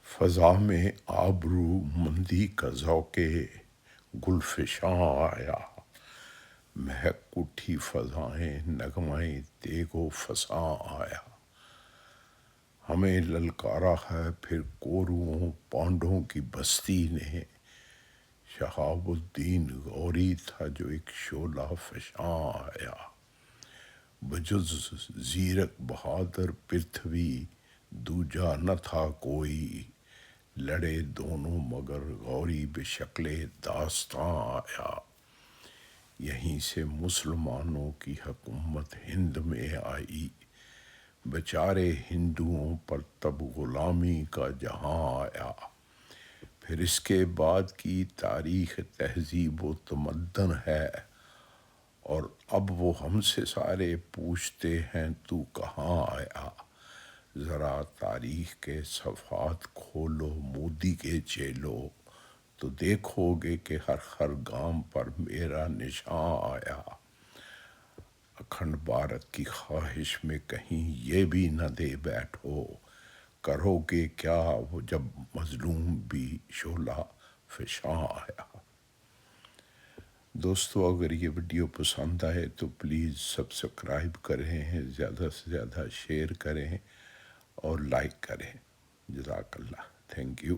فضا میں آبرو مندی کا ذوق گلفشاں آیا، مہک اٹھی فضائیں نغمۂ تیگ و فساں آیا۔ ہمیں للکارا ہے پھر کوروؤں پانڈوں کی بستی نے، شہاب الدین غوری تھا جو ایک شعلہ فشاں آیا۔ بجز زیرک بہادر پرتھوی دوجا نہ تھا کوئی، لڑے دونوں مگر غوری بے شکل داستاں آیا۔ یہیں سے مسلمانوں کی حکومت ہند میں آئی، بیچارے ہندوؤں پر تب غلامی کا جہاں آیا۔ پھر اس کے بعد کی تاریخ تہذیب و تمدن ہے، اور اب وہ ہم سے سارے پوچھتے ہیں تو کہاں آیا۔ ذرا تاریخ کے صفحات کھولو مودی کے چیلو، تو دیکھو گے کہ ہر گام پر میرا نشاں آیا۔ اکھنڈ بھارت کی خواہش میں کہیں یہ بھی نہ دے بیٹھو، کرو گے کیا وہ جب مظلوم بھی شعلہ فشاں آیا۔ دوستو، اگر یہ ویڈیو پسند آئے تو پلیز سبسکرائب کریں، زیادہ سے زیادہ شیئر کریں اور لائک کریں۔ جزاک اللہ، تھینک یو۔